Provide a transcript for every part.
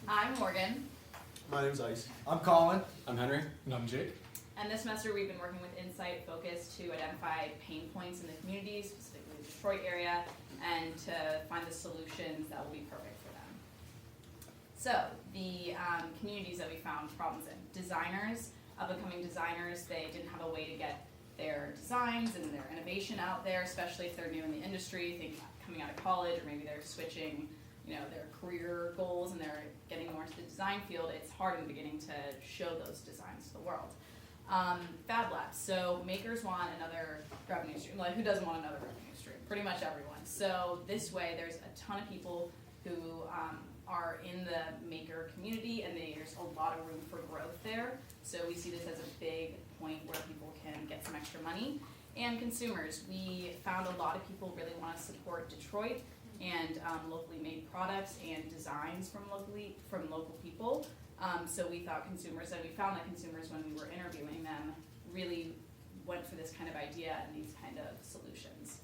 I'm Morgan, My name's Ice. I'm Colin. I'm Henry. And I'm Jake. and this semester we've been working with Incite-Focus to identify pain points in the community, specifically the Detroit area, and to find the solutions that will be perfect for them. So, the communities that we found problems in. Designers, up-and-coming designers, they didn't have a way to get their designs and their innovation out there, especially if they're new in the industry, think coming out of college, or maybe they're switching their career goals and they're getting more into the design field. It's hard in the beginning to show those designs to the world. Fab Labs, so makers want another revenue stream. Like, who doesn't want another revenue stream? Pretty much everyone. So this way, there's a ton of people who are in the maker community, and there's a lot of room for growth there. So we see this as a big point where people can get some extra money. And consumers, we found a lot of people really want to support Detroit and locally made products and designs from local people. So we thought consumers, and we found that consumers, when we were interviewing them, really went for this kind of idea and these kind of solutions.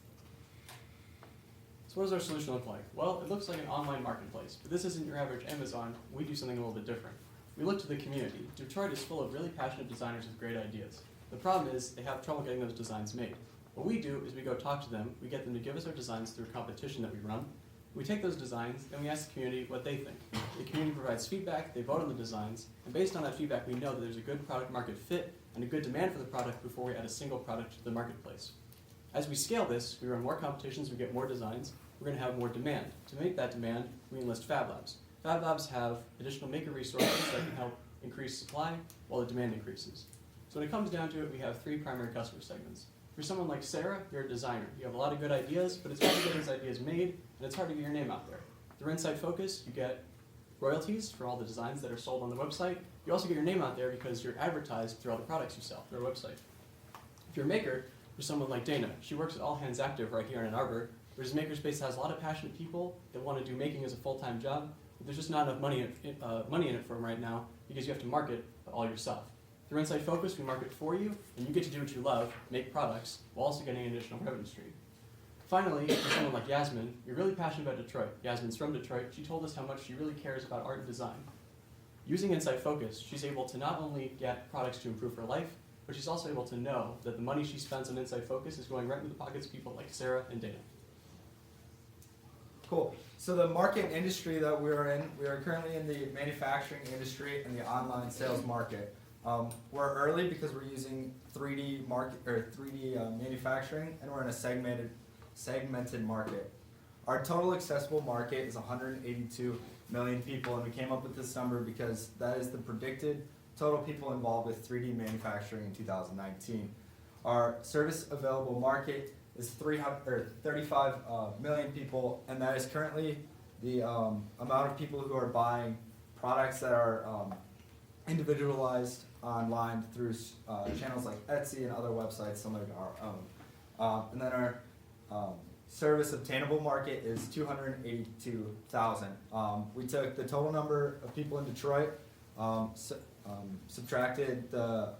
So what does our solution look like? Well, it looks like an online marketplace, but this isn't your average Amazon. We do something a little bit different. We look to the community. Detroit is full of really passionate designers with great ideas. The problem is they have trouble getting those designs made. What we do is we go talk to them, we get them to give us our designs through a competition that we run. We take those designs and we ask the community what they think. The community provides feedback, they vote on the designs, and based on that feedback we know that there's a good product market fit and a good demand for the product before we add a single product to the marketplace. As we scale this, we run more competitions, we get more designs, we're going to have more demand. To meet that demand, we enlist Fab Labs. Fab Labs have additional maker resources that can help increase supply while the demand increases. So when it comes down to it, we have three primary customer segments. For someone like Sarah, you're a designer. You have a lot of good ideas, but it's hard to get those ideas made, and it's hard to get your name out there. Through Incite-Focus, you get royalties for all the designs that are sold on the website. You also get your name out there because you're advertised through all the products you sell through our website. If you're a maker, for someone like Dana, she works at All Hands Active right here in Ann Arbor, which is a makerspace that has a lot of passionate people that want to do making as a full-time job, but there's just not enough money in it for them right now because you have to market all yourself. Through Incite-Focus, we market for you, and you get to do what you love, make products, while also getting an additional revenue stream. Finally, for someone like Yasmin, you're really passionate about Detroit. Yasmin's from Detroit. She told us how much she really cares about art and design. Using Incite-Focus, she's able to not only get products to improve her life, but she's also able to know that the money she spends on Incite-Focus is going right into the pockets of people like Sarah and Dana. Cool. So the market industry that we are in, we are currently in the manufacturing industry and the online sales market. We're early because we're using 3D manufacturing, and we're in a segmented market. Our total accessible market is 182 million people, and we came up with this number because that is the predicted total people involved with 3D manufacturing in 2019. Our service available market is 35 million people, and that is currently the amount of people who are buying products that are individualized online through channels like Etsy and other websites similar to our own. And then our service obtainable market is 282,000. We took the total number of people in Detroit, subtracted the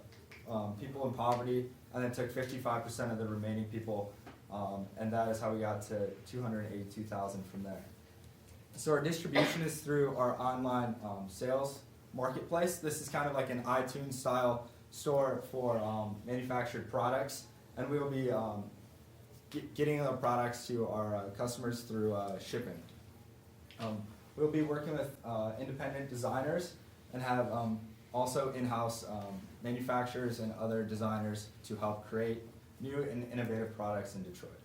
people in poverty, and then took 55% of the remaining people, and that is how we got to 282,000 from there. So our distribution is through our online sales marketplace. This is kind of like an iTunes style store for manufactured products, and we will be getting the products to our customers through shipping. We'll be working with independent designers and have also in-house manufacturers and other designers to help create new and innovative products in Detroit.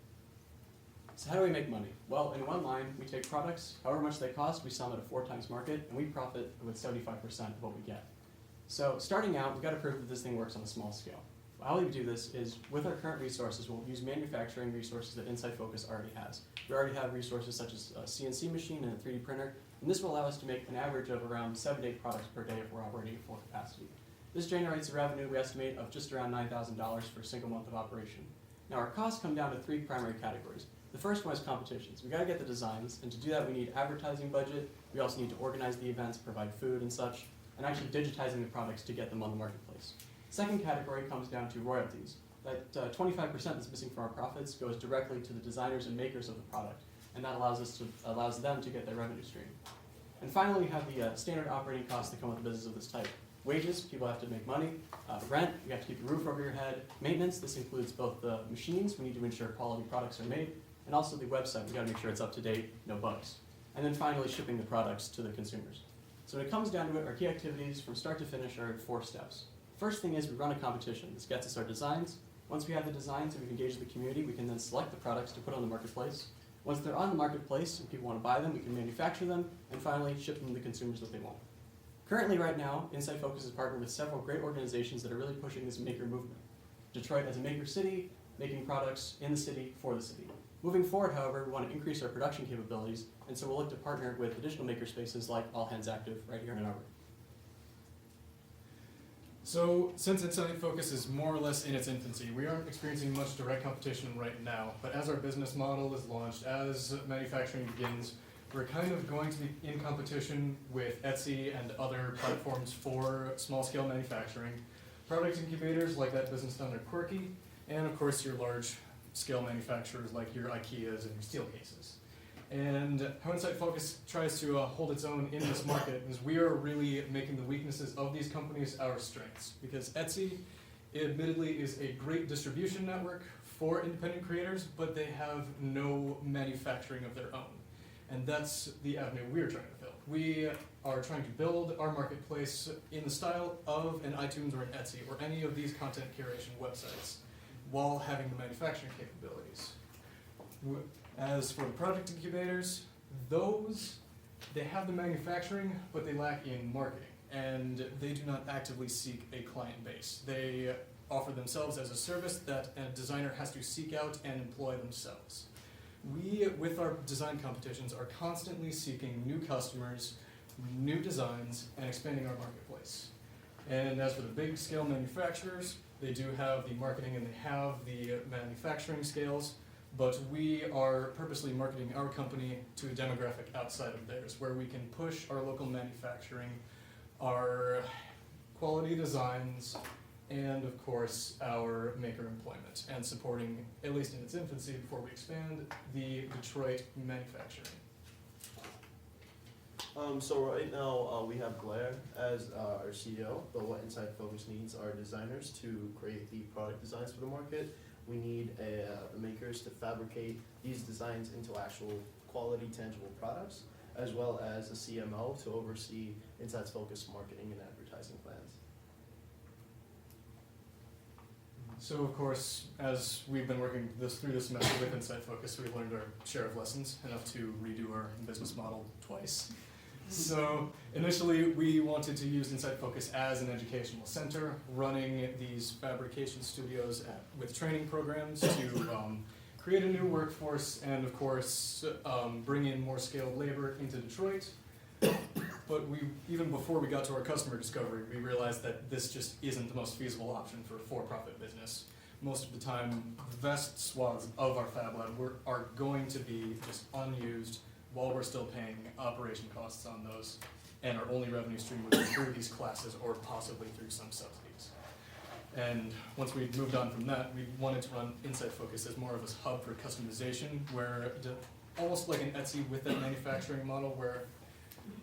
So how do we make money? Well, in one line, we take products, however much they cost, we sell them at a 4 times market, and we profit with 75% of what we get. So starting out, we've got to prove that this thing works on a small scale. How we do this is, with our current resources, we'll use manufacturing resources that Incite-Focus already has. We already have resources such as a CNC machine and a 3D printer, and this will allow us to make an average of around 7 to 8 products per day if we're operating at full capacity. This generates a revenue we estimate of just around $9,000 for a single month of operation. Now our costs come down to 3 primary categories. The first one is competitions. We got to get the designs, and to do that we need advertising budget. We also need to organize the events, provide food and such, and actually digitizing the products to get them on the marketplace. Second category comes down to royalties. That 25% that's missing from our profits goes directly to the designers and makers of the product, and that allows them to get their revenue stream. And finally, we have the standard operating costs that come with a business of this type. Wages, people have to make money. Rent, you have to keep the roof over your head. Maintenance, this includes both the machines, we need to ensure quality products are made, and also the website, we gotta make sure it's up to date, no bugs. And then finally, shipping the products to the consumers. So when it comes down to it, our key activities from start to finish are 4 steps. First thing is we run a competition. This gets us our designs. Once we have the designs and we've engaged the community, we can then select the products to put on the marketplace. Once they're on the marketplace and people want to buy them, we can manufacture them, and finally ship them to the consumers that they want. Currently, right now, Incite-Focus is partnered with several great organizations that are really pushing this maker movement. Detroit as a maker city, making products in the city for the city. Moving forward, however, we want to increase our production capabilities, and so we'll look to partner with additional maker spaces like All Hands Active right here in Ann Arbor. So, since Incite-Focus is more or less in its infancy, we aren't experiencing much direct competition right now, but as our business model is launched, as manufacturing begins, we're kind of going to be in competition with Etsy and other platforms for small-scale manufacturing, product incubators like that business down there, Quirky, and of course your large-scale manufacturers like your IKEAs and your Steelcases. And how Incite-Focus tries to hold its own in this market is we are really making the weaknesses of these companies our strengths. Because Etsy, admittedly, is a great distribution network for independent creators, but they have no manufacturing of their own. And that's the avenue we're trying to fill. We are trying to build our marketplace in the style of an iTunes or an Etsy or any of these content curation websites, while having the manufacturing capabilities. As for the product incubators, they have the manufacturing, but they lack in marketing, and they do not actively seek a client base. They offer themselves as a service that a designer has to seek out and employ themselves. We, with our design competitions, are constantly seeking new customers, new designs, and expanding our marketplace. And as for the big scale manufacturers, they do have the marketing and they have the manufacturing scales, but we are purposely marketing our company to a demographic outside of theirs, where we can push our local manufacturing, our quality designs, and of course our maker employment, and supporting, at least in its infancy before we expand, the Detroit manufacturing. So right now we have Blair as our CEO, but what Incite-Focus needs are designers to create the product designs for the market. We need the makers to fabricate these designs into actual quality, tangible products, as well as a CMO to oversee Incite-Focus marketing and advertising plans. So of course, as we've been working through this semester with Incite-Focus, we've learned our share of lessons, enough to redo our business model twice. So initially, we wanted to use Incite-Focus as an educational center, running these fabrication studios with training programs to create a new workforce and, of course, bring in more skilled labor into Detroit. But even before we got to our customer discovery, we realized that this just isn't the most feasible option for a for-profit business. Most of the time, vast swaths of our Fab Lab are going to be just unused while we're still paying operation costs on those, and our only revenue stream would be through these classes or possibly through some subsidies. And once we moved on from that, we wanted to run Incite-Focus as more of a hub for customization, where almost like an Etsy with that manufacturing model, where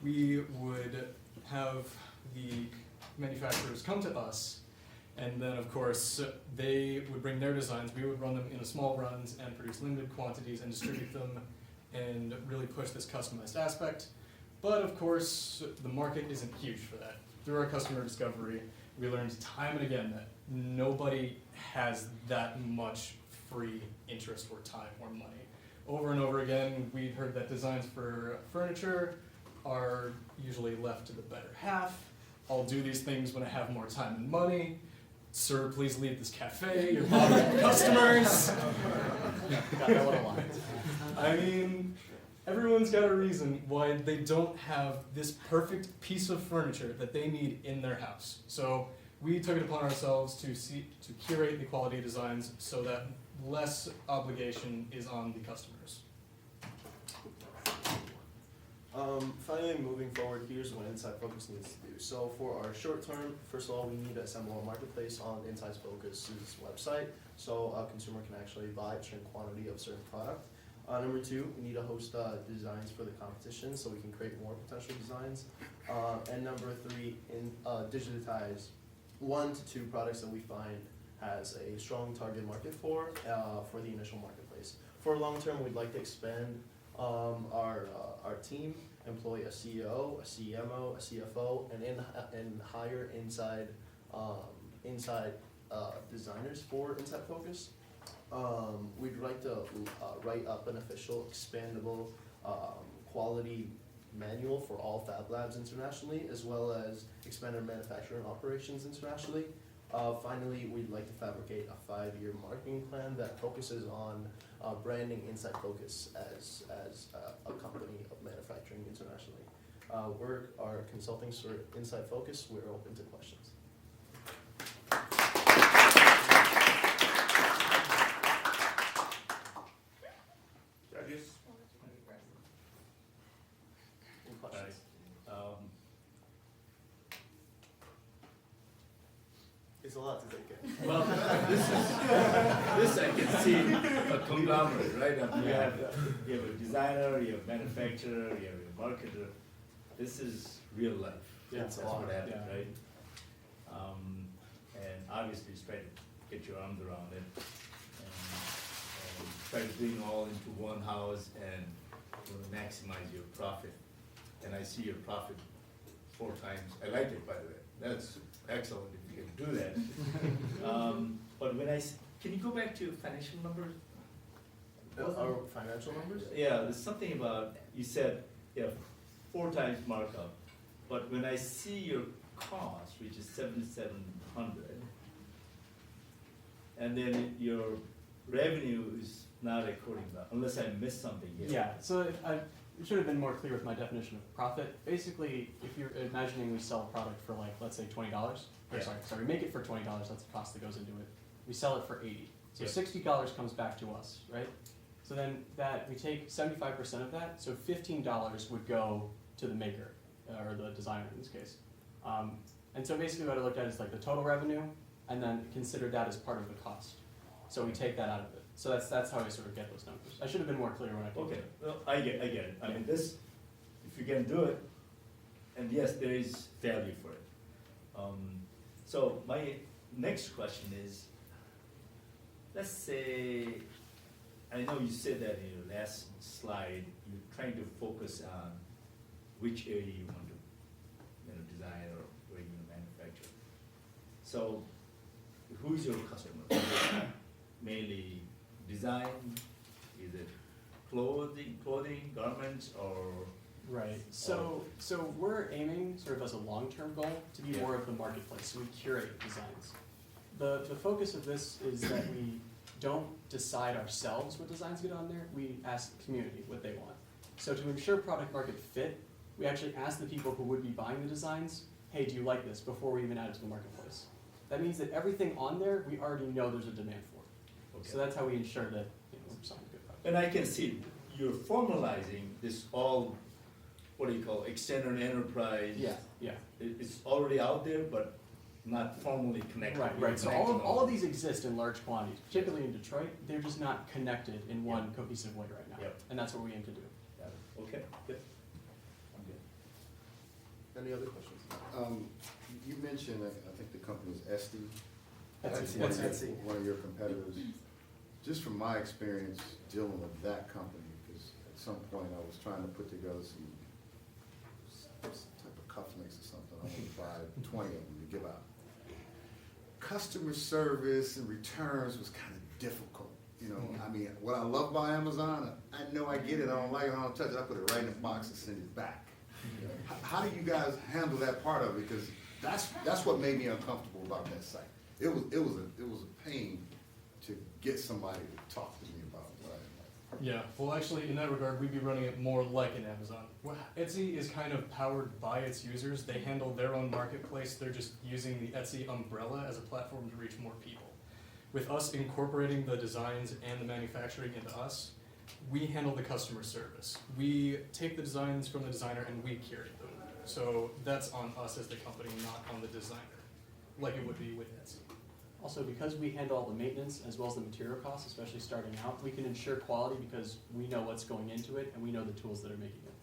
we would have the manufacturers come to us, and then of course they would bring their designs, we would run them in small runs and produce limited quantities and distribute them and really push this customized aspect. But of course, the market isn't huge for that. Through our customer discovery, we learned time and again that nobody has that much free interest or time or money. Over and over again, we heard that designs for furniture are usually left to the better half. I'll do these things when I have more time and money. Sir, please leave this cafe, you're bothering customers. Got that one a lot. I mean, everyone's got a reason why they don't have this perfect piece of furniture that they need in their house. So we took it upon ourselves to curate the quality designs so that less obligation is on the customers. Finally, moving forward, here's what Incite-Focus needs to do. So for our short term, first of all, we need to assemble a marketplace on Incite-Focus's website so a consumer can actually buy a certain quantity of certain product. Number 2, we need to host designs for the competition so we can create more potential designs. And number 3, digitize 1 to 2 products that we find has a strong target market for the initial marketplace. For long term, we'd like to expand our team, employ a CEO, a CMO, a CFO, and hire inside designers for Incite-Focus. We'd like to write up an official, expandable, quality manual for all Fab Labs internationally, as well as expand our manufacturing operations internationally. Finally, we'd like to fabricate a 5-year marketing plan that focuses on branding Incite-Focus as a company of manufacturing internationally. We're our consulting for Incite-Focus. We're open to questions. Judges? Any questions? It's a lot to take in. Well, this I can see a conglomerate, right? I mean, you have a designer, you have a manufacturer, you have a marketer. This is real life. Yeah, That's it's a what lot, happens, yeah. right? And obviously, just try to get your arms around it and try to bring all into one house and maximize your profit. And I see your profit 4 times. I like it, by the way. That's excellent if you can do that. But when can you go back to your financial numbers? Our financial numbers? Yeah, there's something about, you said, 4 times markup, but when I see your cost, which is 7,700, and then your revenue is not according to that, unless I missed something here. Yeah, so I should have been more clear with my definition of profit. Basically, if you're imagining we sell a product for like, let's say $20, or Yeah. sorry, we make it for $20, that's the cost that goes into it. We sell it for $80. So Yep. $60 comes back to us, right? So then that, we take 75% of that, so $15 would go to the maker, or the designer in this case. And so basically what I looked at is like the total revenue, and then consider that as part of the cost. So we take that out of it. So that's how I sort of get those numbers. I should have been more clear when I did Okay, it. well, I get it. I mean, this, if you can do it, and yes, there is value for it. So my next question is, let's say, I know you said that in your last slide, you're trying to focus on which area you want to, design or where you manufacture. So, who's your customer? Is it mainly design? Is it clothing, garments, or? Right. So we're aiming sort of as a long-term goal to be Yeah. more of the marketplace. So we curate designs. The focus of this is that we don't decide ourselves what designs get on there. We ask the community what they want. So to ensure product market fit, we actually ask the people who would be buying the designs, hey, do you like this, before we even add it to the marketplace. That means that everything on there, we already know there's a demand for. Okay. So that's how we ensure that we're selling good product. And I can see you're formalizing this all, what do you call, extended enterprise. Yeah. It's already out there, but not formally connected. Right. So all of these exist in large quantities, particularly in Detroit. They're just not connected in one cohesive way right now. Yep. And that's what we aim to do. Got it. Okay, good. I'm good. Any other questions? You mentioned, I think the company is Etsy. Etsy. Etsy. One of your competitors. Just from my experience dealing with that company, because at some point I was trying to put together some type of cufflinks or something. I wanted to buy 20 of them to give out. Customer service and returns was kind of difficult. I mean, what I love about Amazon, I know I get it, I don't like it, I don't touch it, I put it right in the box and send it back. How do you guys handle that part of it? Because that's what made me uncomfortable about that site. It was a pain to get somebody to talk to me about what I like. Yeah, well actually in that regard, we'd be running it more like an Amazon. Etsy is kind of powered by its users. They handle their own marketplace. They're just using the Etsy umbrella as a platform to reach more people. With us incorporating the designs and the manufacturing into us, we handle the customer service. We take the designs from the designer and we curate them. So that's on us as the company, not on the designer, like it would be with Etsy. Also, because we handle all the maintenance as well as the material costs, especially starting out, we can ensure quality because we know what's going into it and we know the tools that are making it.